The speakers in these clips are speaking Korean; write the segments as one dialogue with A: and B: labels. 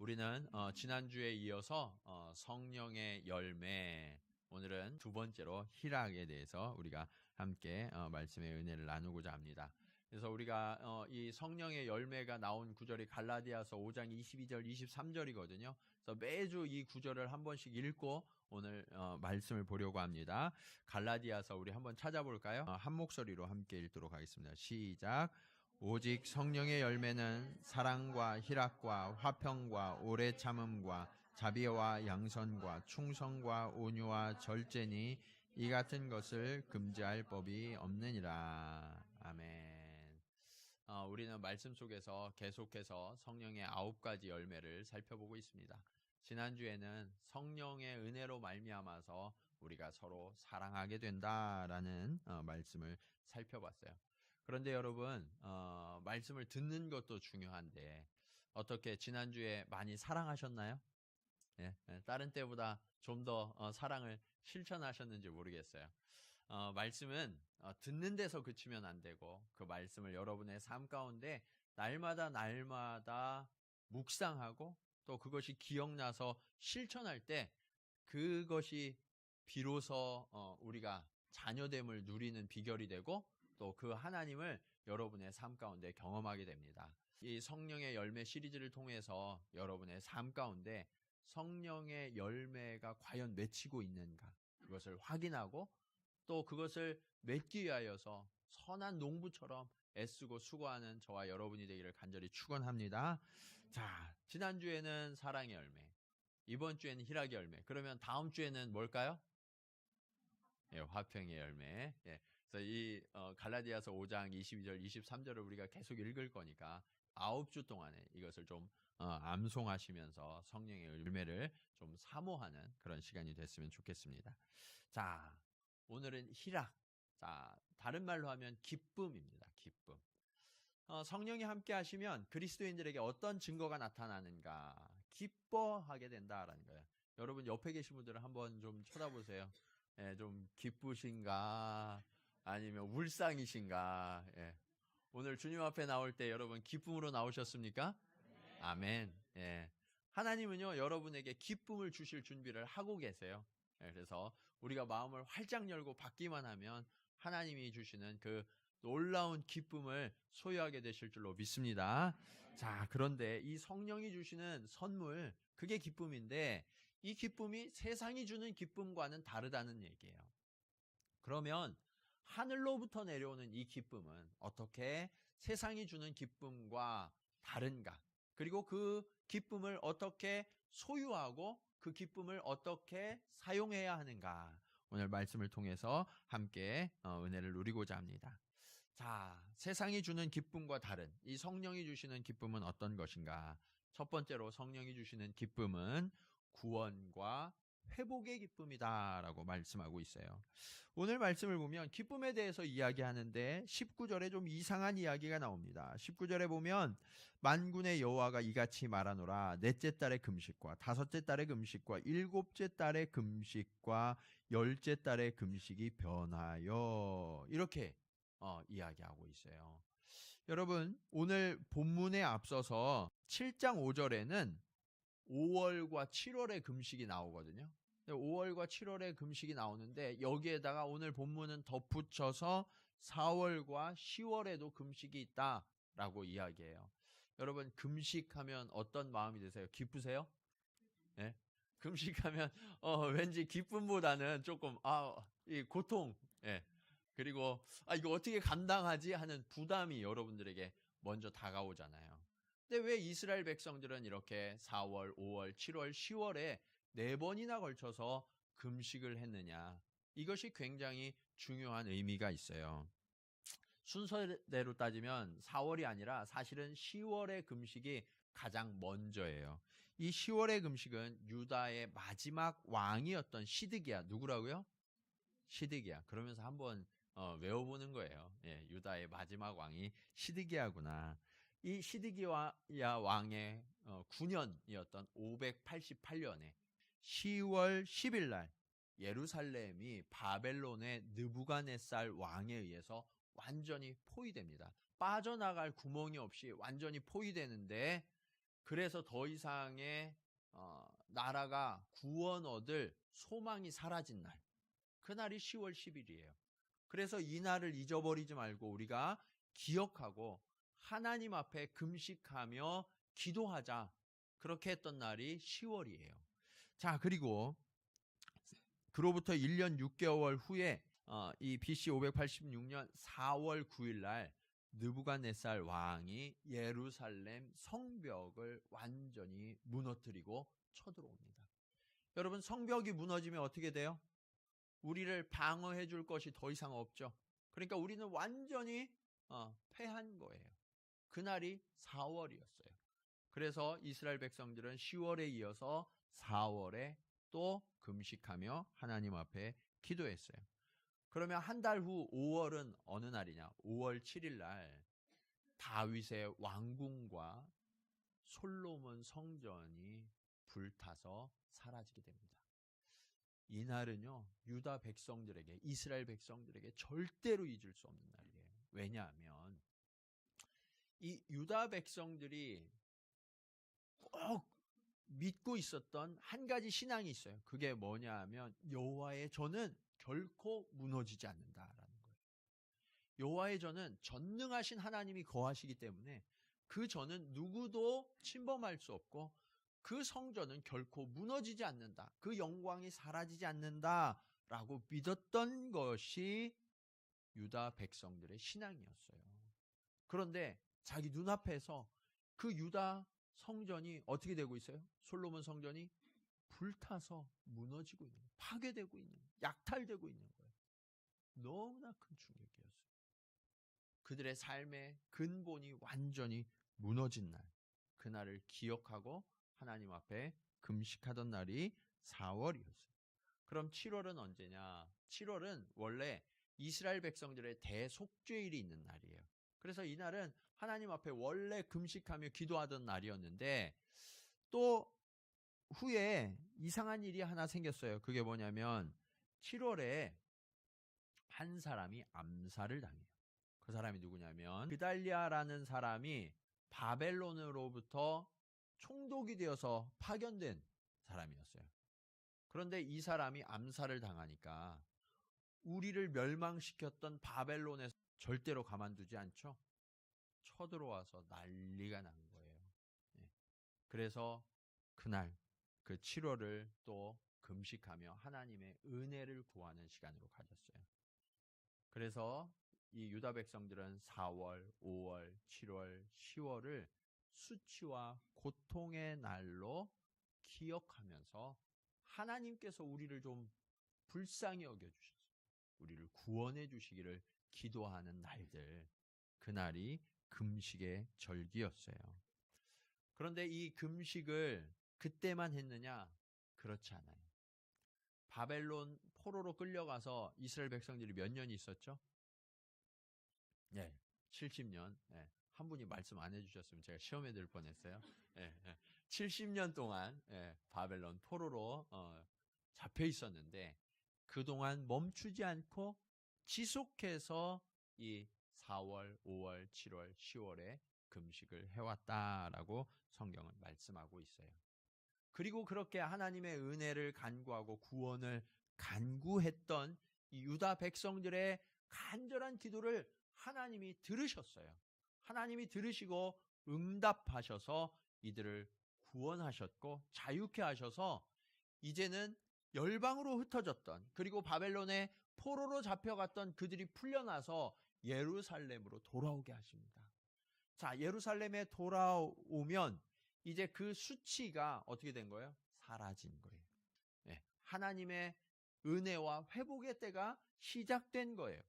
A: 우리는 지난주에 이어서 성령의 열매, 오늘은 두 번째로 희락에 대해서 우리가 함께 말씀의 은혜를 나누고자 합니다. 그래서 우리가 이 성령의 열매가 나온 구절이 갈라디아서 5장 22절 23절이거든요. 그래서 매주 이 구절을 한 번씩 읽고 오늘 말씀을 보려고 합니다. 갈라디아서 우리 한번 찾아볼까요? 한 목소리로 함께 읽도록 하겠습니다. 시작. 오직 성령의 열매는 사랑과 희락과 화평과 오래 참음과 자비와 양선과 충성과 온유와 절제니 이 같은 것을 금지할 법이 없느니라. 아멘. 우리는 말씀 속에서 계속해서 성령의 9가지 열매를 살펴보고 있습니다. 지난주에는 성령의 은혜로 말미암아서 우리가 서로 사랑하게 된다라는 말씀을 살펴봤어요. 그런데 여러분, 말씀을 듣는 것도 중요한데 어떻게 지난주에 많이 사랑하셨나요? 예, 다른 때보다 좀 더 사랑을 실천하셨는지 모르겠어요. 말씀은 듣는 데서 그치면 안 되고 그 말씀을 여러분의 삶 가운데 날마다 묵상하고 또 그것이 기억나서 실천할 때 그것이 비로소 우리가 자녀됨을 누리는 비결이 되고 또 그 하나님을 여러분의 삶 가운데 경험하게 됩니다. 이 성령의 열매 시리즈를 통해서 여러분의 삶 가운데 성령의 열매가 과연 맺히고 있는가 그것을 확인하고 또 그것을 맺기 위하여서 선한 농부처럼 애쓰고 수고하는 저와 여러분이 되기를 간절히 축원합니다. 자, 지난주에는 사랑의 열매, 이번 주에는 희락의 열매, 그러면 다음 주에는 뭘까요? 예, 화평의 열매. 예. 그래서 이 갈라디아서 5장 22절 23절을 우리가 계속 읽을 거니까 9주 동안에 이것을 좀 암송하시면서 성령의 열매를 좀 사모하는 그런 시간이 됐으면 좋겠습니다. 자, 오늘은 희락. 자, 다른 말로 하면 기쁨입니다. 기쁨. 성령이 함께 하시면 그리스도인들에게 어떤 증거가 나타나는가? 기뻐하게 된다라는 거예요. 여러분 옆에 계신 분들은 한번 좀 쳐다보세요. 예, 좀 기쁘신가? 아니면 울상이신가? 예. 오늘 주님 앞에 나올 때 여러분 기쁨으로 나오셨습니까? 아멘. 예. 하나님은요, 여러분에게 기쁨을 주실 준비를 하고 계세요. 예, 그래서 우리가 마음을 활짝 열고 받기만 하면 하나님이 주시는 그 놀라운 기쁨을 소유하게 되실 줄로 믿습니다. 자, 그런데 이 성령이 주시는 선물, 그게 기쁨인데 이 기쁨이 세상이 주는 기쁨과는 다르다는 얘기예요. 그러면 하늘로부터 내려오는 이 기쁨은 어떻게 세상이 주는 기쁨과 다른가? 그리고 그 기쁨을 어떻게 소유하고 그 기쁨을 어떻게 사용해야 하는가? 오늘 말씀을 통해서 함께 은혜를 누리고자 합니다. 자, 세상이 주는 기쁨과 다른 이 성령이 주시는 기쁨은 어떤 것인가? 첫 번째로 성령이 주시는 기쁨은 구원과 회복의 기쁨이다라고 말씀하고 있어요. 오늘 말씀을 보면 기쁨에 대해서 이야기하는데 19절에 좀 이상한 이야기가 나옵니다. 19절에 보면 만군의 여호와가 이같이 말하노라. 넷째 달의 금식과 다섯째 달의 금식과 일곱째 달의 금식과 열째 달의 금식이 변하여, 이렇게 이야기하고 있어요. 여러분, 오늘 본문에 앞서서 7장 5절에는 5월과 7월의 금식이 나오거든요. 5월과 7월의 금식이 나오는데 여기에다가 오늘 본문은 덧붙여서 4월과 10월에도 금식이 있다라고 이야기해요. 여러분, 금식하면 어떤 마음이 드세요? 기쁘세요? 네? 금식하면 왠지 기쁨보다는 조금 이 고통, 예. 그리고 이거 어떻게 감당하지 하는 부담이 여러분들에게 먼저 다가오잖아요. 근데 왜 이스라엘 백성들은 이렇게 4월, 5월, 7월, 10월에 4번이나 걸쳐서 금식을 했느냐? 이것이 굉장히 중요한 의미가 있어요. 순서대로 따지면 4월이 아니라 사실은 10월의 금식이 가장 먼저예요. 이 10월의 금식은 유다의 마지막 왕이었던 시드기야. 누구라고요? 시드기야. 그러면서 한번 외워보는 거예요. 예, 유다의 마지막 왕이 시드기야구나. 이 시드기야 왕의 9년이었던 588년에 10월 10일 날 예루살렘이 바벨론의 느부갓네살 왕에 의해서 완전히 포위됩니다. 빠져나갈 구멍이 없이 완전히 포위되는데 그래서 더 이상의 나라가 구원 얻을 소망이 사라진 날, 그날이 10월 10일이에요. 그래서 이 날을 잊어버리지 말고 우리가 기억하고 하나님 앞에 금식하며 기도하자, 그렇게 했던 날이 10월이에요. 자, 그리고 그로부터 1년 6개월 후에 이 BC 586년 4월 9일 날 느부갓네살 왕이 예루살렘 성벽을 완전히 무너뜨리고 쳐들어옵니다. 여러분, 성벽이 무너지면 어떻게 돼요? 우리를 방어해 줄 것이 더 이상 없죠. 그러니까 우리는 완전히 패한 거예요. 그날이 4월이었어요. 그래서 이스라엘 백성들은 10월에 이어서 4월에 또 금식하며 하나님 앞에 기도했어요. 그러면 한 달 후 5월은 어느 날이냐? 5월 7일 날 다윗의 왕궁과 솔로몬 성전이 불타서 사라지게 됩니다. 이날은요, 유다 백성들에게, 이스라엘 백성들에게 절대로 잊을 수 없는 날이에요. 왜냐하면 이 유다 백성들이 꼭 믿고 있었던 한 가지 신앙이 있어요. 그게 뭐냐 하면 여호와의 전은 결코 무너지지 않는다라는 거예요. 여호와의 전은 전능하신 하나님이 거하시기 때문에 그 전은 누구도 침범할 수 없고 그 성전은 결코 무너지지 않는다, 그 영광이 사라지지 않는다라고 믿었던 것이 유다 백성들의 신앙이었어요. 그런데 자기 눈앞에서 그 유다 성전이 어떻게 되고 있어요? 솔로몬 성전이 불타서 무너지고 있는 거예요. 파괴되고 있는 거예요. 약탈되고 있는 거예요. 너무나 큰 충격이었어요. 그들의 삶의 근본이 완전히 무너진 날, 그날을 기억하고 하나님 앞에 금식하던 날이 4월이었어요. 그럼 7월은 언제냐? 7월은 원래 이스라엘 백성들의 대속죄일이 있는 날이에요. 그래서 이날은 하나님 앞에 원래 금식하며 기도하던 날이었는데 또 후에 이상한 일이 하나 생겼어요. 그게 뭐냐면 7월에 한 사람이 암살을 당해요. 그 사람이 누구냐면 그달리아라는 사람이 바벨론으로부터 총독이 되어서 파견된 사람이었어요. 그런데 이 사람이 암살을 당하니까 우리를 멸망시켰던 바벨론에서 절대로 가만두지 않죠. 쳐들어와서 난리가 난 거예요. 그래서 그날 그 7월을 또 금식하며 하나님의 은혜를 구하는 시간으로 가졌어요. 그래서 이 유다 백성들은 4월, 5월, 7월, 10월을 수치와 고통의 날로 기억하면서 하나님께서 우리를 좀 불쌍히 여겨주셔서 우리를 구원해 주시기를 기도하는 날들, 그날이 금식의 절기였어요. 그런데 이 금식을 그때만 했느냐? 그렇지 않아요. 바벨론 포로로 끌려가서 이스라엘 백성들이 몇 년이 있었죠? 70년. 한 분이 말씀 안 해주셨으면 제가 시험에 들 뻔했어요. 70년 동안 바벨론 포로로 잡혀 있었는데 그동안 멈추지 않고 지속해서 이 4월, 5월, 7월, 10월에 금식을 해왔다라고 성경은 말씀하고 있어요. 그리고 그렇게 하나님의 은혜를 간구하고 구원을 간구했던 이 유다 백성들의 간절한 기도를 하나님이 들으셨어요. 하나님이 들으시고 응답하셔서 이들을 구원하셨고 자유케 하셔서 이제는 열방으로 흩어졌던, 그리고 바벨론에 포로로 잡혀갔던 그들이 풀려나서 예루살렘으로 돌아오게 하십니다. 자, 예루살렘에 돌아오면 이제 그 수치가 어떻게 된 거예요? 사라진 거예요. 하나님의 은혜와 회복의 때가 시작된 거예요.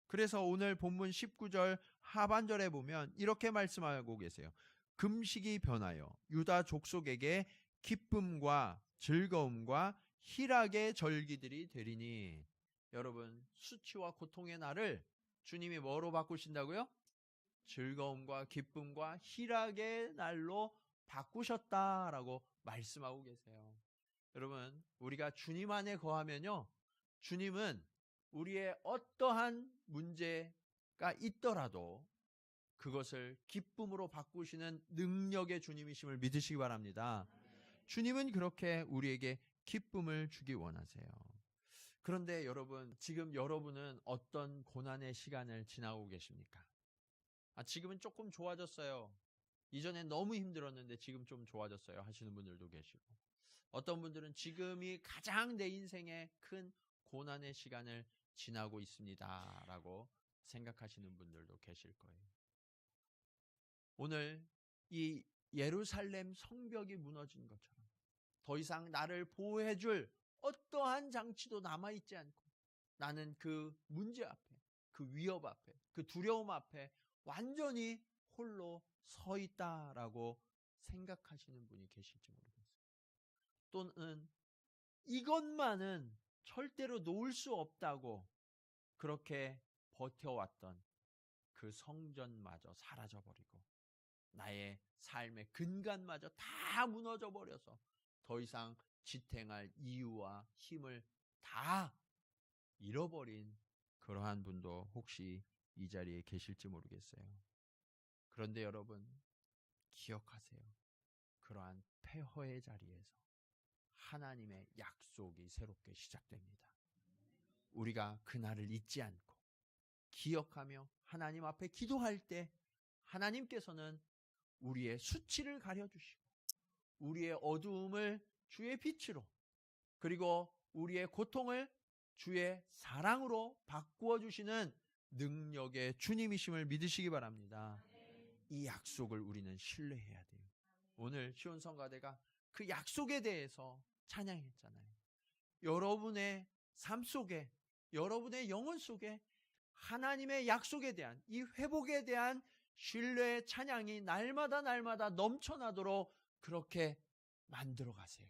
A: 그래서 오늘 본문 19절 하반절에 보면 이렇게 말씀하고 계세요. 금식이 변하여 유다 족속에게 기쁨과 즐거움과 희락의 절기들이 되리니. 여러분, 수치와 고통의 날을 주님이 뭐로 바꾸신다고요? 즐거움과 기쁨과 희락의 날로 바꾸셨다라고 말씀하고 계세요. 여러분, 우리가 주님 안에 거하면요, 주님은 우리의 어떠한 문제가 있더라도 그것을 기쁨으로 바꾸시는 능력의 주님이심을 믿으시기 바랍니다. 주님은 그렇게 우리에게 기쁨을 주기 원하세요. 그런데 여러분, 지금 여러분은 어떤 고난의 시간을 지나고 계십니까? 지금은 조금 좋아졌어요. 이전엔 너무 힘들었는데 지금 좀 좋아졌어요 하시는 분들도 계시고, 어떤 분들은 지금이 가장 내 인생의 큰 고난의 시간을 지나고 있습니다 라고 생각하시는 분들도 계실 거예요. 오늘 이 예루살렘 성벽이 무너진 것처럼 더 이상 나를 보호해줄 어떠한 장치도 남아있지 않고 나는 그 문제 앞에, 그 위협 앞에, 그 두려움 앞에 완전히 홀로 서 있다라고 생각하시는 분이 계실지 모르겠어요. 또는 이것만은 절대로 놓을 수 없다고 그렇게 버텨왔던 그 성전마저 사라져버리고 나의 삶의 근간마저 다 무너져버려서 더 이상 지탱할 이유와 힘을 다 잃어버린 그러한 분도 혹시 이 자리에 계실지 모르겠어요. 그런데 여러분, 기억하세요. 그러한 폐허의 자리에서 하나님의 약속이 새롭게 시작됩니다. 우리가 그날을 잊지 않고 기억하며 하나님 앞에 기도할 때 하나님께서는 우리의 수치를 가려주시고 우리의 어두움을 주의 빛으로, 그리고 우리의 고통을 주의 사랑으로 바꾸어 주시는 능력의 주님이심을 믿으시기 바랍니다. 이 약속을 우리는 신뢰해야 돼요. 오늘 시온성가대가 그 약속에 대해서 찬양했잖아요. 여러분의 삶 속에, 여러분의 영혼 속에 하나님의 약속에 대한, 이 회복에 대한 신뢰의 찬양이 날마다 넘쳐나도록 그렇게 만들어 가세요.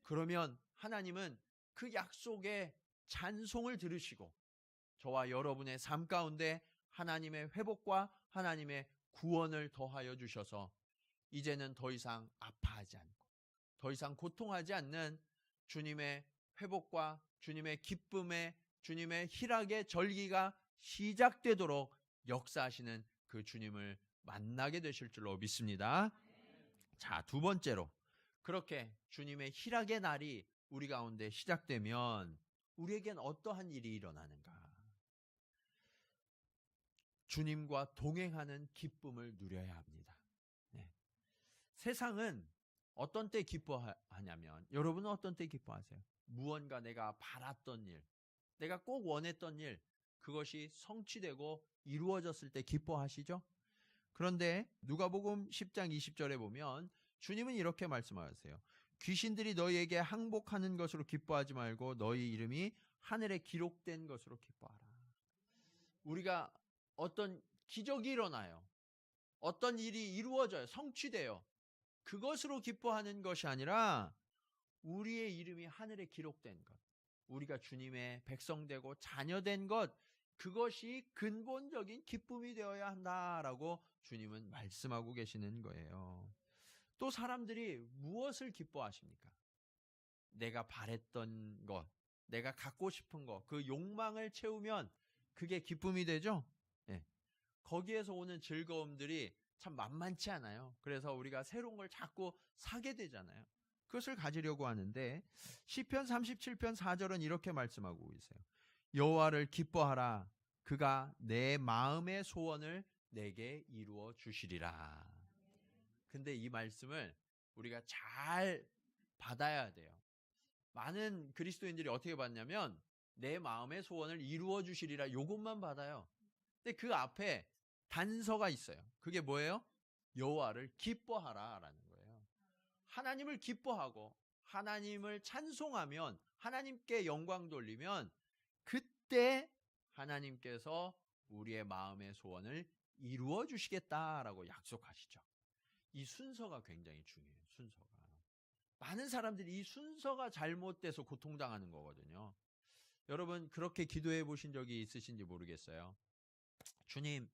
A: 그러면 하나님은 그 약속의 찬송을 들으시고 저와 여러분의 삶 가운데 하나님의 회복과 하나님의 구원을 더하여 주셔서 이제는 더 이상 아파하지 않고 더 이상 고통하지 않는 주님의 회복과 주님의 기쁨의, 주님의 희락의 절기가 시작되도록 역사하시는 그 주님을 만나게 되실 줄로 믿습니다. 자, 두 번째로, 그렇게 주님의 희락의 날이 우리 가운데 시작되면 우리에겐 어떠한 일이 일어나는가? 주님과 동행하는 기쁨을 누려야 합니다. 네. 세상은 어떤 때 기뻐하냐면, 여러분은 어떤 때 기뻐하세요? 무언가 내가 바랐던 일, 내가 꼭 원했던 일, 그것이 성취되고 이루어졌을 때 기뻐하시죠? 그런데 누가복음 10장 20절에 보면 주님은 이렇게 말씀하세요. 귀신들이 너희에게 항복하는 것으로 기뻐하지 말고 너희 이름이 하늘에 기록된 것으로 기뻐하라. 우리가 어떤 기적이 일어나요. 어떤 일이 이루어져요. 성취돼요. 그것으로 기뻐하는 것이 아니라 우리의 이름이 하늘에 기록된 것, 우리가 주님의 백성되고 자녀된 것, 그것이 근본적인 기쁨이 되어야 한다라고 주님은 말씀하고 계시는 거예요. 또 사람들이 무엇을 기뻐하십니까? 내가 바랬던 것, 내가 갖고 싶은 것, 그 욕망을 채우면 그게 기쁨이 되죠? 네. 거기에서 오는 즐거움들이 참 만만치 않아요. 그래서 우리가 새로운 걸 자꾸 사게 되잖아요. 그것을 가지려고 하는데 시편 37편 4절은 이렇게 말씀하고 있어요. 여호와를 기뻐하라. 그가 내 마음의 소원을 내게 이루어 주시리라. 근데 이 말씀을 우리가 잘 받아야 돼요. 많은 그리스도인들이 어떻게 받냐면 내 마음의 소원을 이루어 주시리라, 요것만 받아요. 근데 그 앞에 단서가 있어요. 그게 뭐예요? 여호와를 기뻐하라라는 거예요. 하나님을 기뻐하고 하나님을 찬송하면, 하나님께 영광 돌리면 그때 하나님께서 우리의 마음의 소원을 이루어 주시겠다라고 약속하시죠. 이 순서가 굉장히 중요해요. 순서가. 많은 사람들이 이 순서가 잘못돼서 고통당하는 거거든요. 여러분, 그렇게 기도해 보신 적이 있으신지 모르겠어요. 주님,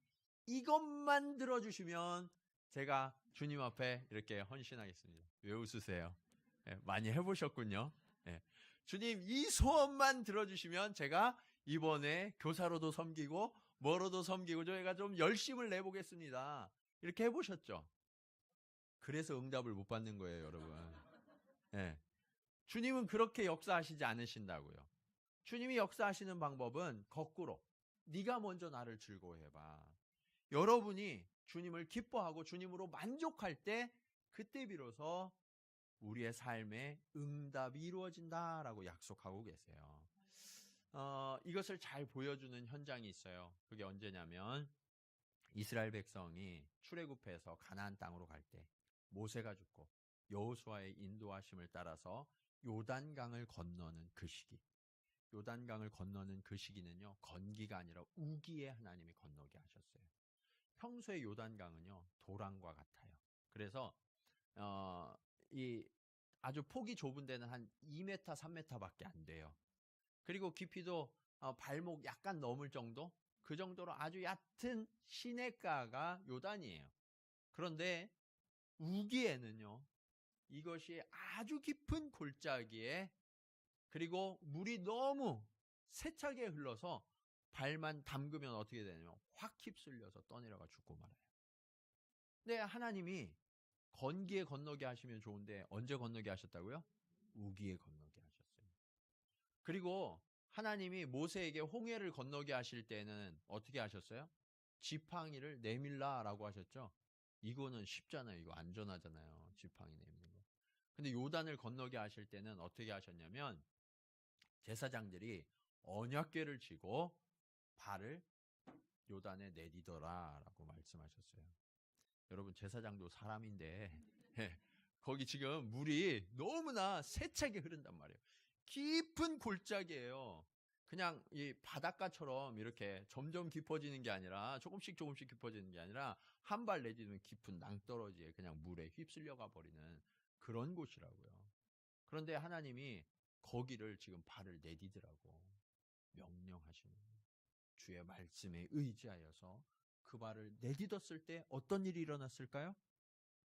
A: 이것만 들어주시면 제가 주님 앞에 이렇게 헌신하겠습니다. 왜 웃으세요? 네, 많이 해보셨군요. 네. 주님, 이 소원만 들어주시면 제가 이번에 교사로도 섬기고 멀어도 섬기고 저희가 좀 열심을 내보겠습니다. 이렇게 해보셨죠? 그래서 응답을 못 받는 거예요, 여러분. 예. 주님은 그렇게 역사하시지 않으신다고요. 주님이 역사하시는 방법은 거꾸로 네가 먼저 나를 즐거워해봐. 여러분이 주님을 기뻐하고 주님으로 만족할 때 그때 비로소 우리의 삶에 응답이 이루어진다라고 약속하고 계세요. 이것을 잘 보여주는 현장이 있어요. 그게 언제냐면 이스라엘 백성이 출애굽해서 가나안 땅으로 갈 때 모세가 죽고 여호수아의 인도하심을 따라서 요단강을 건너는 그 시기. 요단강을 건너는 그 시기는요, 건기가 아니라 우기에 하나님이 건너게 하셨어요. 평소에 요단강은요, 도랑과 같아요. 그래서 이 아주 폭이 좁은 데는 한 2m, 3m밖에 안 돼요. 그리고 깊이도 발목 약간 넘을 정도? 그 정도로 아주 얕은 시냇가가 요단이에요. 그런데 우기에는요, 이것이 아주 깊은 골짜기에, 그리고 물이 너무 세차게 흘러서 발만 담그면 어떻게 되냐면 확 휩쓸려서 떠내려가 죽고 말아요. 근데 하나님이 건기에 건너게 하시면 좋은데 언제 건너게 하셨다고요? 우기에 건너게 하셨어요. 그리고 하나님이 모세에게 홍해를 건너게 하실 때는 어떻게 하셨어요? 지팡이를 내밀라라고 하셨죠? 이거는 쉽잖아요. 이거 안전하잖아요. 지팡이 내미는 거. 근데 요단을 건너게 하실 때는 어떻게 하셨냐면 제사장들이 언약궤를 쥐고 발을 요단에 내디더라라고 말씀하셨어요. 여러분, 제사장도 사람인데 거기 지금 물이 너무나 세차게 흐른단 말이에요. 깊은 골짜기예요. 그냥 이 바닷가처럼 이렇게 점점 깊어지는 게 아니라 조금씩 깊어지는 게 아니라 한 발 내디디면 깊은 낭떠러지에 그냥 물에 휩쓸려가 버리는 그런 곳이라고요. 그런데 하나님이 거기를 지금 발을 내디디라고 명령하시는 거예요. 주의 말씀에 의지하여서 그 발을 내딛었을 때 어떤 일이 일어났을까요?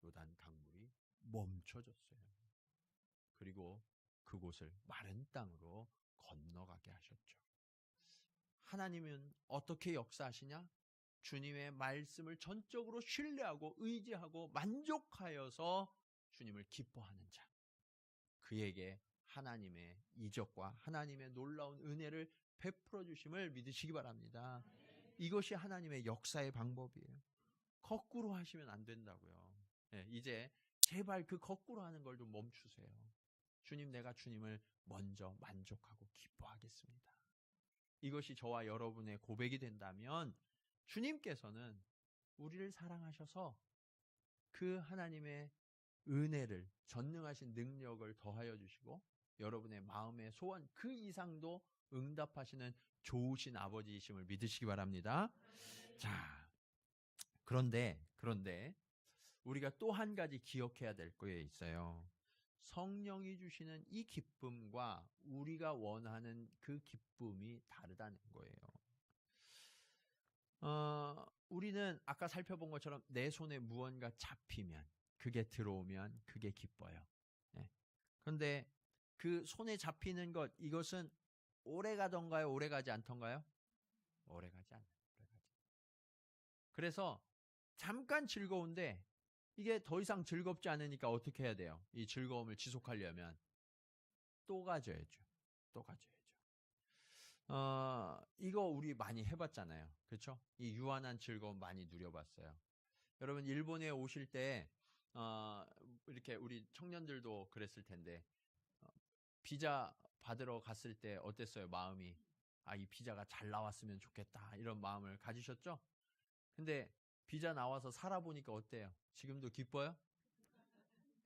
A: 요단 강물이 멈춰졌어요. 그리고 그곳을 마른 땅으로 건너가게 하셨죠. 하나님은 어떻게 역사하시냐? 주님의 말씀을 전적으로 신뢰하고 의지하고 만족하여서 주님을 기뻐하는 자, 그에게 하나님의 이적과 하나님의 놀라운 은혜를 베풀어 주심을 믿으시기 바랍니다. 이것이 하나님의 역사의 방법이에요. 거꾸로 하시면 안 된다고요. 이제 제발 그 거꾸로 하는 걸 좀 멈추세요. 주님, 내가 주님을 먼저 만족하고 기뻐하겠습니다. 이것이 저와 여러분의 고백이 된다면 주님께서는 우리를 사랑하셔서 그 하나님의 은혜를, 전능하신 능력을 더하여 주시고 여러분의 마음의 소원 그 이상도 응답하시는 좋으신 아버지이심을 믿으시기 바랍니다. 자, 그런데 우리가 또 한 가지 기억해야 될 게 있어요. 성령이 주시는 이 기쁨과 우리가 원하는 그 기쁨이 다르다는 거예요. 우리는 아까 살펴본 것처럼 내 손에 무언가 잡히면, 그게 들어오면 그게 기뻐요. 그런데 그 손에 잡히는 것, 이것은 오래 가던가요? 오래 가지 않던가요? 오래 가지 않아요. 그래서 잠깐 즐거운데 이게 더 이상 즐겁지 않으니까 어떻게 해야 돼요? 이 즐거움을 지속하려면 또 가져야죠. 또 가져야죠. 이거 우리 많이 해봤잖아요. 그렇죠? 이 유한한 즐거움 많이 누려봤어요. 여러분, 일본에 오실 때 이렇게 우리 청년들도 그랬을 텐데 비자 받으러 갔을 때 어땠어요? 마음이 이 비자가 잘 나왔으면 좋겠다 이런 마음을 가지셨죠? 근데 비자 나와서 살아보니까 어때요? 지금도 기뻐요?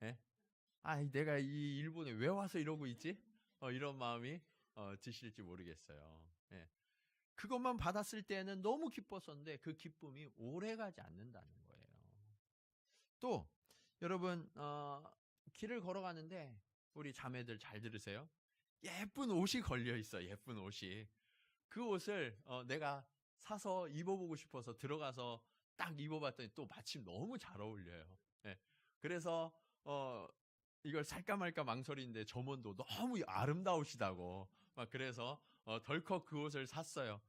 A: 예? 내가 이 일본에 왜 와서 이러고 있지? 이런 마음이 드실지 모르겠어요. 예. 그것만 받았을 때는 너무 기뻤었는데 그 기쁨이 오래가지 않는다는 거예요. 또 여러분, 길을 걸어가는데 우리 자매들 잘 들으세요. 예쁜 옷이 걸려 있어. 예쁜 옷이. 그 옷을 내가 사서 입어보고 싶어서 들어가서 딱 입어봤더니 또 마침 너무 잘 어울려요. 예. 그래서 이걸 살까 말까 망설이는데 점원도 너무 아름다우시다고 막 그래서 덜컥 그 옷을 샀어요.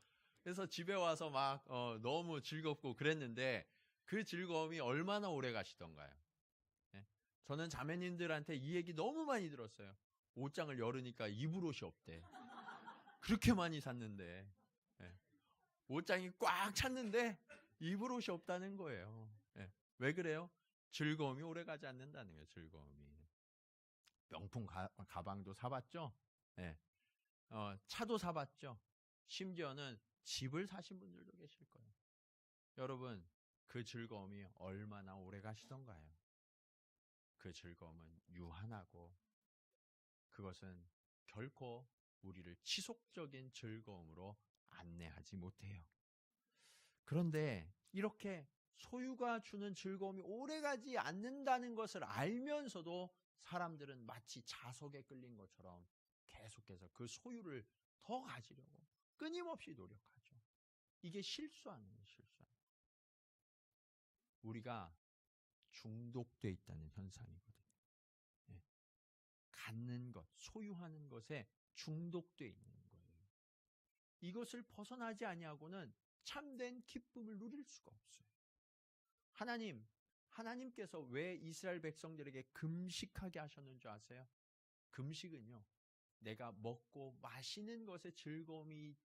A: 그래서 집에 와서 막 너무 즐겁고 그랬는데 그 즐거움이 얼마나 오래 가시던가요? 예? 저는 자매님들한테 이 얘기 너무 많이 들었어요. 옷장을 열으니까 입을 옷이 없대. 그렇게 많이 샀는데 예. 옷장이 꽉 찼는데 입을 옷이 없다는 거예요. 예. 왜 그래요? 즐거움이 오래 가지 않는다는 거예요. 즐거움이. 명품 가방도 사봤죠? 예. 차도 사봤죠? 심지어는 집을 사신 분들도 계실 거예요. 여러분, 그 즐거움이 얼마나 오래 가시던가요? 그 즐거움은 유한하고 그것은 결코 우리를 지속적인 즐거움으로 안내하지 못해요. 그런데 이렇게 소유가 주는 즐거움이 오래가지 않는다는 것을 알면서도 사람들은 마치 자석에 끌린 것처럼 계속해서 그 소유를 더 가지려고 끊임없이 노력하죠. 이게 실수하는 거예요, 실수하는 거예요. 우리가 중독돼 있다는 현상이거든요. 예. 갖는 것, 소유하는 것에 중독돼 있는 거예요. 이것을 벗어나지 아니하고는 참된 기쁨을 누릴 수가 없어요. 하나님께서 왜 이스라엘 백성들에게 금식하게 하셨는 줄 아세요? 금식은요, 내가 먹고 마시는 것에 즐거움이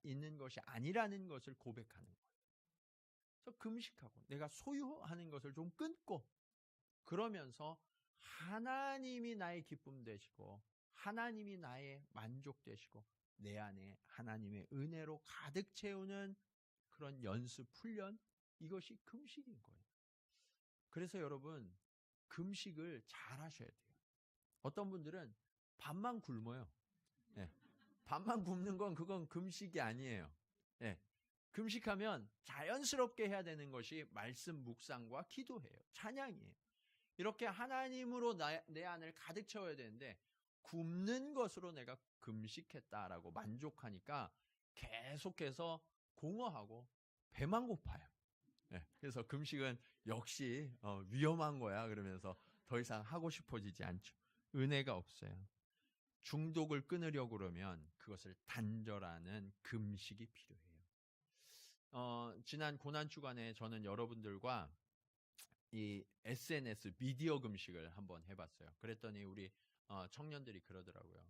A: 있는 것이 아니라는 것을 고백하는 거예요. 그래서 금식하고 내가 소유하는 것을 좀 끊고 그러면서 하나님이 나의 기쁨 되시고 하나님이 나의 만족 되시고 내 안에 하나님의 은혜로 가득 채우는 그런 연습, 훈련, 이것이 금식인 거예요. 그래서 여러분, 금식을 잘 하셔야 돼요. 어떤 분들은 밥만 굶어요. 예. 밥만 굶는 건 그건 금식이 아니에요. 예. 금식하면 자연스럽게 해야 되는 것이 말씀 묵상과 기도예요. 찬양이에요. 이렇게 하나님으로 내 안을 가득 채워야 되는데 굶는 것으로 내가 금식했다라고 만족하니까 계속해서 공허하고 배만 고파요. 네, 그래서 금식은 역시 위험한 거야 그러면서 더 이상 하고 싶어지지 않죠. 은혜가 없어요. 중독을 끊으려고 그러면 그것을 단절하는 금식이 필요해요. 지난 고난 주간에 저는 여러분들과 이 SNS 미디어 금식을 한번 해봤어요. 그랬더니 우리 청년들이 그러더라고요.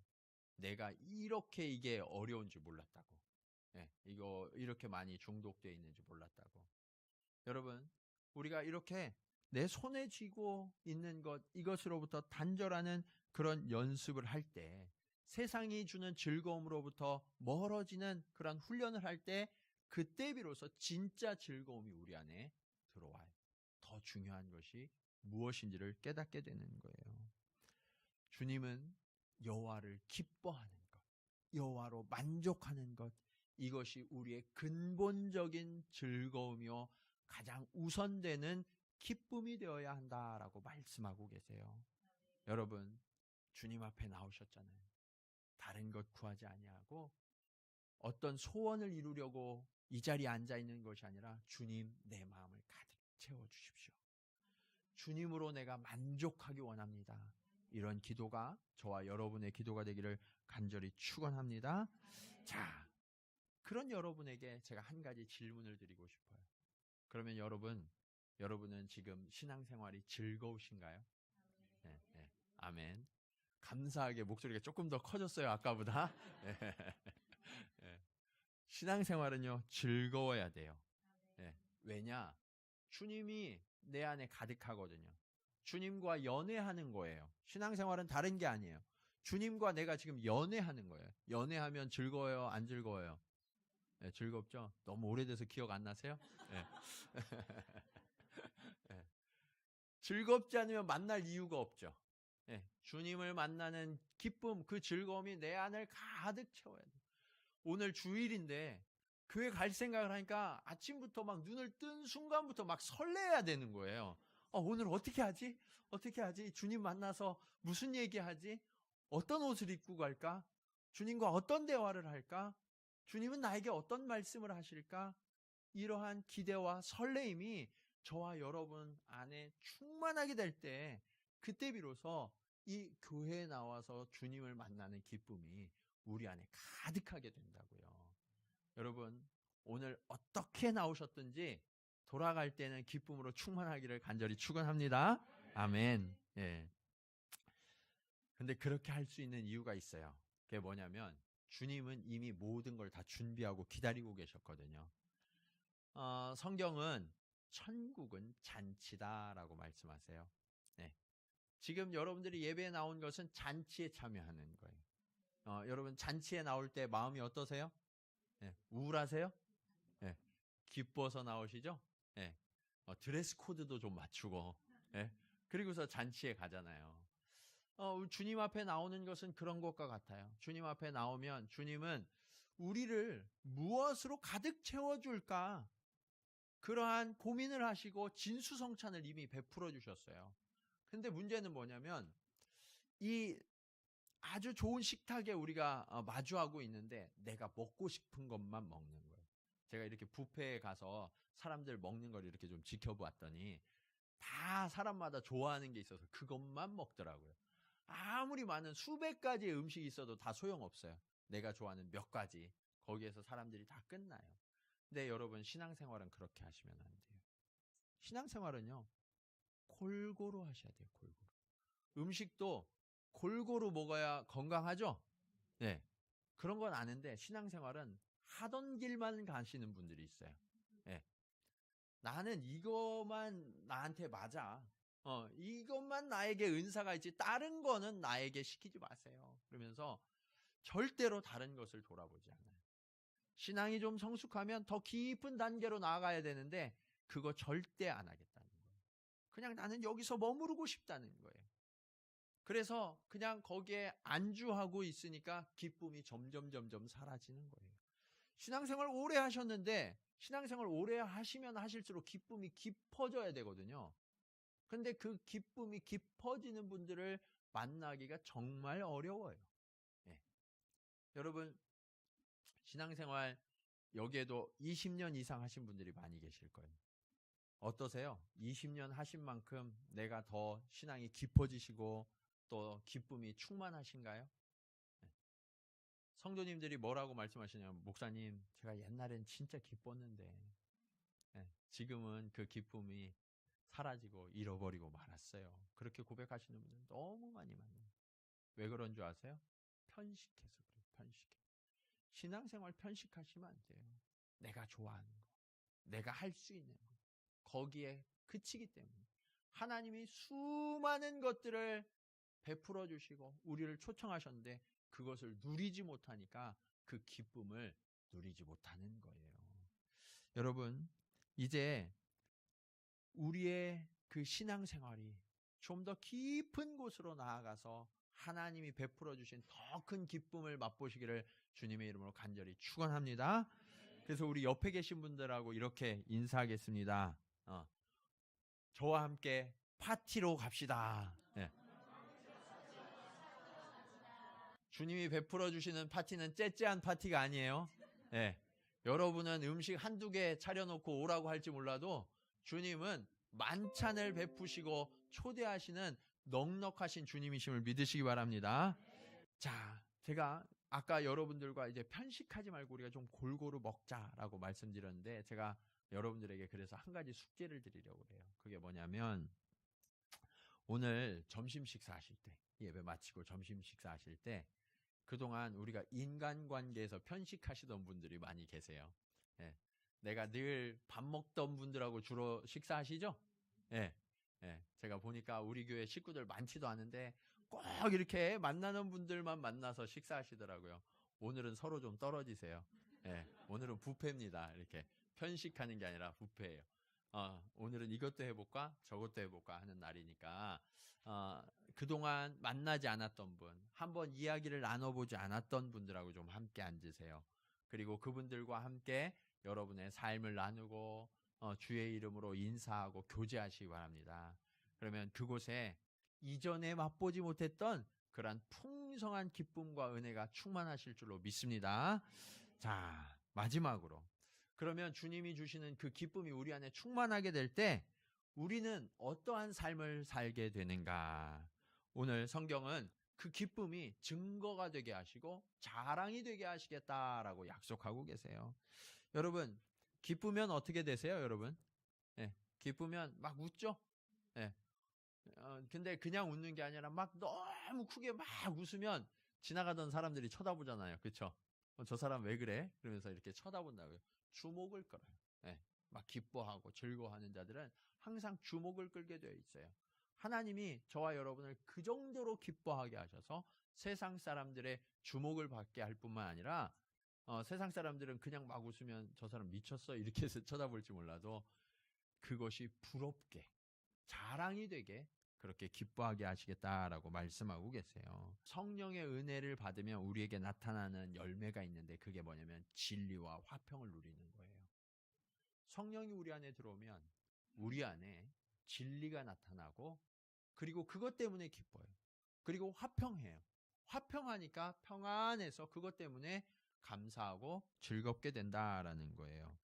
A: 내가 이렇게 이게 어려운지 몰랐다고. 네, 이거 이렇게 많이 중독되어 있는지 몰랐다고. 여러분, 우리가 이렇게 내 손에 쥐고 있는 것, 이것으로부터 단절하는 그런 연습을 할 때, 세상이 주는 즐거움으로부터 멀어지는 그런 훈련을 할 때, 그때 비로소 진짜 즐거움이 우리 안에 들어와요. 더 중요한 것이 무엇인지를 깨닫게 되는 거예요. 주님은 여호와를 기뻐하는 것, 여호와로 만족하는 것, 이것이 우리의 근본적인 즐거움이요 가장 우선되는 기쁨이 되어야 한다라고 말씀하고 계세요. 여러분, 주님 앞에 나오셨잖아요. 다른 것 구하지 아니하고 어떤 소원을 이루려고 이 자리에 앉아 있는 것이 아니라 주님, 내 마음을 가득 채워 주십시오. 주님으로 내가 만족하기 원합니다. 이런 기도가 저와 여러분의 기도가 되기를 간절히 축원합니다. 자, 그런 여러분에게 제가 한 가지 질문을 드리고 싶어요. 그러면 여러분은 지금 신앙생활이 즐거우신가요? 네, 네. 아멘. 감사하게 목소리가 조금 더 커졌어요, 아까보다. 네. 네. 신앙생활은요, 즐거워야 돼요. 네. 왜냐? 주님이 내 안에 가득하거든요. 주님과 연애하는 거예요. 신앙생활은 다른 게 아니에요. 주님과 내가 지금 연애하는 거예요. 연애하면 즐거워요? 안 즐거워요? 네, 즐겁죠? 너무 오래돼서 기억 안 나세요? 네. 네. 즐겁지 않으면 만날 이유가 없죠. 네. 주님을 만나는 기쁨, 그 즐거움이 내 안을 가득 채워야 돼요. 오늘 주일인데 교회 갈 생각을 하니까 아침부터 막 눈을 뜬 순간부터 막 설레야 되는 거예요. 오늘 어떻게 하지? 어떻게 하지? 주님 만나서 무슨 얘기하지? 어떤 옷을 입고 갈까? 주님과 어떤 대화를 할까? 주님은 나에게 어떤 말씀을 하실까? 이러한 기대와 설레임이 저와 여러분 안에 충만하게 될 때, 그때 비로소 이 교회에 나와서 주님을 만나는 기쁨이 우리 안에 가득하게 된다고요. 여러분, 오늘 어떻게 나오셨든지 돌아갈 때는 기쁨으로 충만하기를 간절히 축원합니다. 아멘. 예. 근데 그렇게 할 수 있는 이유가 있어요. 그게 뭐냐면 주님은 이미 모든 걸 다 준비하고 기다리고 계셨거든요. 성경은 천국은 잔치다라고 말씀하세요. 네. 지금 여러분들이 예배에 나온 것은 잔치에 참여하는 거예요. 여러분 잔치에 나올 때 마음이 어떠세요? 네. 우울하세요? 네. 기뻐서 나오시죠? 네. 드레스 코드도 좀 맞추고, 네. 그리고서 잔치에 가잖아요. 주님 앞에 나오는 것은 그런 것과 같아요. 주님 앞에 나오면 주님은 우리를 무엇으로 가득 채워줄까? 그러한 고민을 하시고 진수성찬을 이미 베풀어 주셨어요. 근데 문제는 뭐냐면 이 아주 좋은 식탁에 우리가 마주하고 있는데 내가 먹고 싶은 것만 먹는 거예요. 제가 이렇게 뷔페에 가서 사람들 먹는 걸 이렇게 좀 지켜보았더니 다 사람마다 좋아하는 게 있어서 그것만 먹더라고요. 아무리 많은 수백 가지의 음식이 있어도 다 소용없어요. 내가 좋아하는 몇 가지. 거기에서 사람들이 다 끝나요. 근데 여러분 신앙생활은 그렇게 하시면 안 돼요. 신앙생활은요. 골고루 하셔야 돼요. 골고루. 음식도 골고루 먹어야 건강하죠? 네. 그런 건 아는데 신앙생활은 하던 길만 가시는 분들이 있어요. 네. 나는 이것만 나한테 맞아. 이것만 나에게 은사가 있지 다른 거는 나에게 시키지 마세요. 그러면서 절대로 다른 것을 돌아보지 않아요. 신앙이 좀 성숙하면 더 깊은 단계로 나아가야 되는데 그거 절대 안 하겠다는 거예요. 그냥 나는 여기서 머무르고 싶다는 거예요. 그래서 그냥 거기에 안주하고 있으니까 기쁨이 점점 사라지는 거예요. 신앙생활 오래 하셨는데 신앙생활 오래 하시면 하실수록 기쁨이 깊어져야 되거든요. 근데 그 기쁨이 깊어지는 분들을 만나기가 정말 어려워요. 예. 여러분 신앙생활 여기에도 20년 이상 하신 분들이 많이 계실 거예요. 어떠세요? 20년 하신 만큼 내가 더 신앙이 깊어지시고 또 기쁨이 충만하신가요? 네. 성도님들이 뭐라고 말씀하시냐면 목사님 제가 옛날엔 진짜 기뻤는데 네, 지금은 그 기쁨이 사라지고 잃어버리고 말았어요. 그렇게 고백하시는 분들 너무 많이 만나요. 왜 그런 줄 아세요? 편식해서 그래요. 편식해. 신앙생활 편식하시면 안 돼요. 내가 좋아하는 거, 내가 할 수 있는 거 거기에 그치기 때문에 하나님이 수많은 것들을 베풀어 주시고 우리를 초청하셨는데 그것을 누리지 못하니까 그 기쁨을 누리지 못하는 거예요. 여러분 이제 우리의 그 신앙생활이 좀 더 깊은 곳으로 나아가서 하나님이 베풀어 주신 더 큰 기쁨을 맛보시기를 주님의 이름으로 간절히 축원합니다. 그래서 우리 옆에 계신 분들하고 이렇게 인사하겠습니다. 저와 함께 파티로 갑시다. 네. 주님이 베풀어 주시는 파티는 째째한 파티가 아니에요. 네. 여러분은 음식 한두 개 차려놓고 오라고 할지 몰라도 주님은 만찬을 베푸시고 초대하시는 넉넉하신 주님이심을 믿으시기 바랍니다. 자, 제가 아까 여러분들과 이제 편식하지 말고 우리가 좀 골고루 먹자라고 말씀드렸는데 제가 여러분들에게 그래서 한 가지 숙제를 드리려고 그래요. 그게 뭐냐면 오늘 점심 식사하실 때 예배 마치고 점심 식사하실 때 그동안 우리가 인간관계에서 편식하시던 분들이 많이 계세요. 예. 내가 늘 밥 먹던 분들하고 주로 식사하시죠? 예. 예. 제가 보니까 우리 교회 식구들 많지도 않은데 꼭 이렇게 만나는 분들만 만나서 식사하시더라고요. 오늘은 서로 좀 떨어지세요. 예. 오늘은 뷔페입니다. 이렇게 편식하는 게 아니라 뷔페예요. 오늘은 이것도 해볼까? 저것도 해볼까? 하는 날이니까, 그동안 만나지 않았던 분, 한번 이야기를 나눠보지 않았던 분들하고 좀 함께 앉으세요. 그리고 그분들과 함께 여러분의 삶을 나누고, 주의 이름으로 인사하고 교제하시기 바랍니다. 그러면 그곳에 이전에 맛보지 못했던 그러한 풍성한 기쁨과 은혜가 충만하실 줄로 믿습니다. 자, 마지막으로. 그러면 주님이 주시는 그 기쁨이 우리 안에 충만하게 될 때 우리는 어떠한 삶을 살게 되는가? 오늘 성경은 그 기쁨이 증거가 되게 하시고 자랑이 되게 하시겠다라고 약속하고 계세요. 여러분, 기쁘면 어떻게 되세요, 여러분? 예, 기쁘면 막 웃죠? 예. 근데 그냥 웃는 게 아니라 막 너무 크게 막 웃으면 지나가던 사람들이 쳐다보잖아요. 그쵸? 저 사람 왜 그래? 그러면서 이렇게 쳐다본다고요. 주목을 끌어요. 예, 막 기뻐하고 즐거워하는 자들은 항상 주목을 끌게 되어 있어요. 하나님이 저와 여러분을 그 정도로 기뻐하게 하셔서 세상 사람들의 주목을 받게 할 뿐만 아니라 세상 사람들은 그냥 막 웃으면 저 사람 미쳤어 이렇게 해서 쳐다볼지 몰라도 그것이 부럽게 자랑이 되게 그렇게 기뻐하게 하시겠다라고 말씀하고 계세요. 성령의 은혜를 받으면 우리에게 나타나는 열매가 있는데 그게 뭐냐면 진리와 화평을 누리는 거예요. 성령이 우리 안에 들어오면 우리 안에 진리가 나타나고 그리고 그것 때문에 기뻐요. 그리고 화평해요. 화평하니까 평안해서 그것 때문에 감사하고 즐겁게 된다라는 거예요.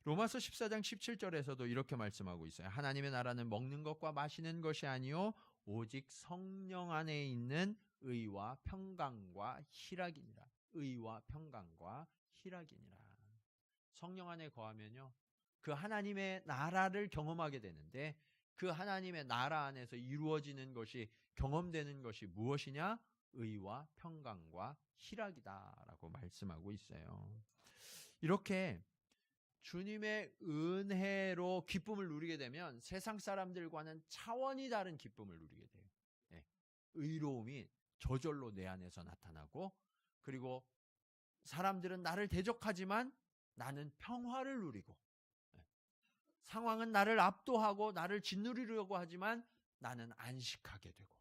A: 로마서 14장 17절에서도 이렇게 말씀하고 있어요. 하나님의 나라는 먹는 것과 마시는 것이 아니요 오직 성령 안에 있는 의와 평강과 희락이니라. 의와 평강과 희락이니라. 성령 안에 거하면요, 그 하나님의 나라를 경험하게 되는데 그 하나님의 나라 안에서 이루어지는 것이 경험되는 것이 무엇이냐? 의와 평강과 희락이다라고 말씀하고 있어요. 이렇게 주님의 은혜로 기쁨을 누리게 되면 세상 사람들과는 차원이 다른 기쁨을 누리게 돼요. 예, 의로움이 저절로 내 안에서 나타나고 그리고 사람들은 나를 대적하지만 나는 평화를 누리고 상황은 나를 압도하고 나를 짓누르려고 하지만 나는 안식하게 되고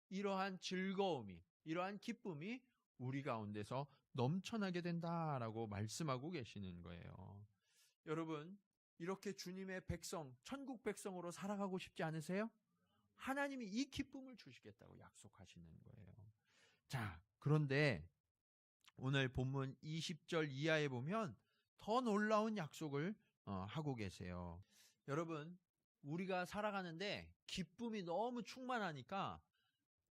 A: 이러한 즐거움이 이러한 기쁨이 우리 가운데서 넘쳐나게 된다라고 말씀하고 계시는 거예요. 여러분, 이렇게 주님의 백성, 천국 백성으로 살아가고 싶지 않으세요? 하나님이 이 기쁨을 주시겠다고 약속하시는 거예요. 자, 그런데 오늘 본문 20절 이하에 보면 더 놀라운 약속을 하고 계세요. 여러분, 우리가 살아가는데 기쁨이 너무 충만하니까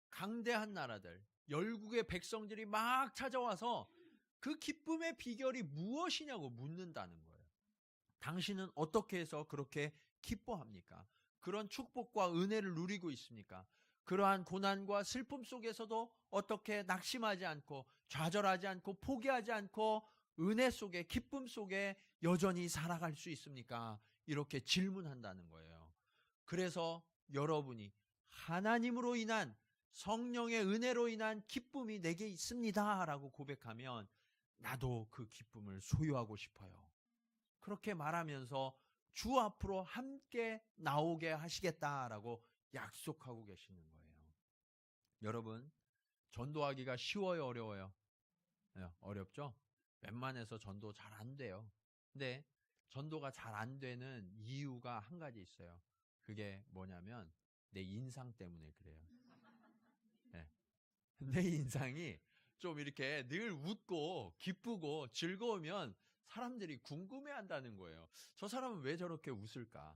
A: 강대한 나라들, 열국의 백성들이 막 찾아와서 그 기쁨의 비결이 무엇이냐고 묻는다는 거예요. 당신은 어떻게 해서 그렇게 기뻐합니까? 그런 축복과 은혜를 누리고 있습니까? 그러한 고난과 슬픔 속에서도 어떻게 낙심하지 않고 좌절하지 않고 포기하지 않고 은혜 속에 기쁨 속에 여전히 살아갈 수 있습니까? 이렇게 질문한다는 거예요. 그래서 여러분이 하나님으로 인한 성령의 은혜로 인한 기쁨이 내게 있습니다 라고 고백하면 나도 그 기쁨을 소유하고 싶어요. 그렇게 말하면서 주 앞으로 함께 나오게 하시겠다라고 약속하고 계시는 거예요. 여러분, 전도하기가 쉬워요, 어려워요? 네, 어렵죠? 웬만해서 전도 잘 안 돼요. 근데 전도가 잘 안 되는 이유가 한 가지 있어요. 그게 뭐냐면 내 인상 때문에 그래요. 네. 내 인상이 좀 이렇게 늘 웃고 기쁘고 즐거우면 사람들이 궁금해한다는 거예요. 저 사람은 왜 저렇게 웃을까?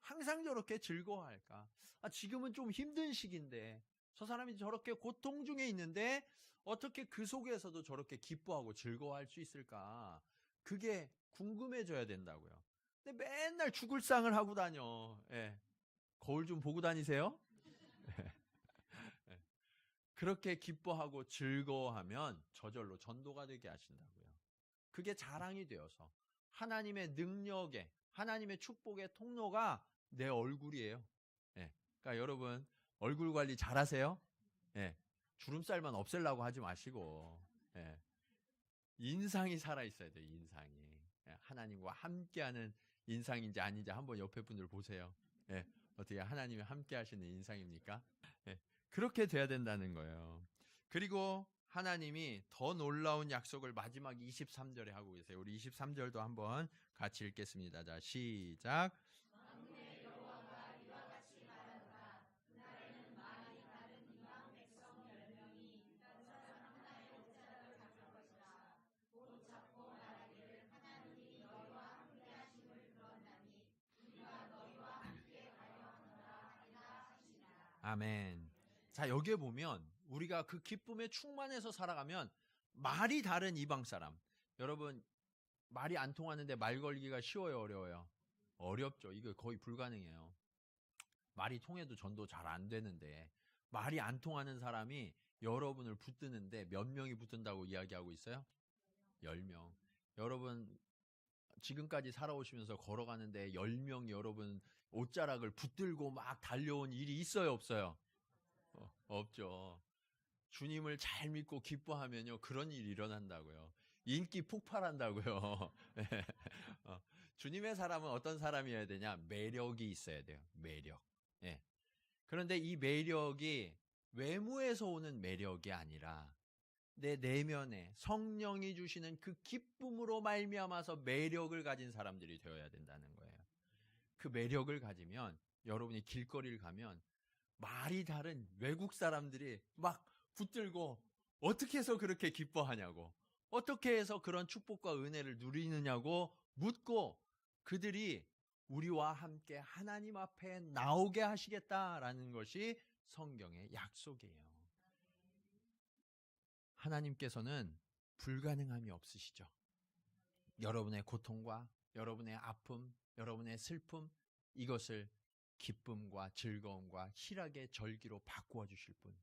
A: 항상 저렇게 즐거워할까? 지금은 좀 힘든 시기인데 저 사람이 저렇게 고통 중에 있는데 어떻게 그 속에서도 저렇게 기뻐하고 즐거워할 수 있을까? 그게 궁금해져야 된다고요. 근데 맨날 죽을 상을 하고 다녀. 예. 거울 좀 보고 다니세요? 예. 그렇게 기뻐하고 즐거워하면 저절로 전도가 되게 하신다고요. 그게 자랑이 되어서 하나님의 능력에 하나님의 축복의 통로가 내 얼굴이에요. 예. 그러니까 여러분 얼굴 관리 잘하세요? 예. 주름살만 없애려고 하지 마시고 예. 인상이 살아있어야 돼요. 인상이. 예. 하나님과 함께하는 인상인지 아닌지 한번 옆에 분들 보세요. 예. 어떻게 하나님이 함께 하시는 인상입니까? 예. 그렇게 돼야 된다는 거예요. 그리고 하나님이 더 놀라운 약속을 마지막 23절에 하고 계세요. 우리 23절도 한번 같이 읽겠습니다. 자, 시작. 아멘. 자, 여기에 보면 우리가 그 기쁨에 충만해서 살아가면 말이 다른 이방 사람. 여러분, 말이 안 통하는데 말 걸기가 쉬워요, 어려워요? 어렵죠. 이거 거의 불가능해요. 말이 통해도 전도 잘 안 되는데 말이 안 통하는 사람이 여러분을 붙드는데 몇 명이 붙든다고 이야기하고 있어요? 10명. 여러분 지금까지 살아오시면서 걸어가는데 10명이 여러분 옷자락을 붙들고 막 달려온 일이 있어요, 없어요? 없죠. 주님을 잘 믿고 기뻐하면요, 그런 일이 일어난다고요. 인기 폭발한다고요. 네. 주님의 사람은 어떤 사람이어야 되냐? 매력이 있어야 돼요. 매력. 예. 그런데 이 매력이 외모에서 오는 매력이 아니라 내 내면에 성령이 주시는 그 기쁨으로 말미암아서 매력을 가진 사람들이 되어야 된다는 거예요. 그 매력을 가지면 여러분이 길거리를 가면 말이 다른 외국 사람들이 막 붙들고 어떻게 해서 그렇게 기뻐하냐고, 어떻게 해서 그런 축복과 은혜를 누리느냐고 묻고 그들이 우리와 함께 하나님 앞에 나오게 하시겠다라는 것이 성경의 약속이에요. 하나님께서는 불가능함이 없으시죠. 여러분의 고통과 여러분의 아픔, 여러분의 슬픔, 이것을 기쁨과 즐거움과 희락의 절기로 바꾸어 주실 분,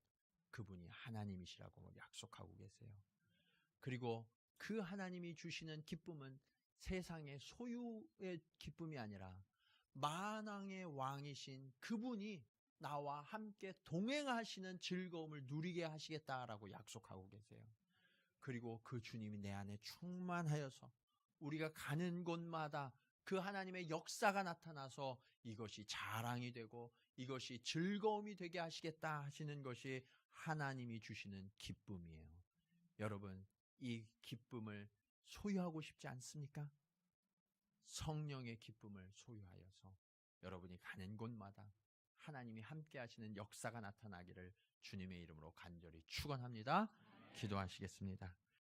A: 그분이 하나님이시라고 약속하고 계세요. 그리고 그 하나님이 주시는 기쁨은 세상의 소유의 기쁨이 아니라 만왕의 왕이신 그분이 나와 함께 동행하시는 즐거움을 누리게 하시겠다라고 약속하고 계세요. 그리고 그 주님이 내 안에 충만하여서 우리가 가는 곳마다 그 하나님의 역사가 나타나서 이것이 자랑이 되고 이것이 즐거움이 되게 하시겠다 하시는 것이 하나님이 주시는 기쁨이에요. 여러분, 이 기쁨을 소유하고 싶지 않습니까? 성령의 기쁨을 소유하여서 여러분이 가는 곳마다 하나님이 함께 하시는 역사가 나타나기를 주님의 이름으로 간절히 축원합니다. 기도하시겠습니다.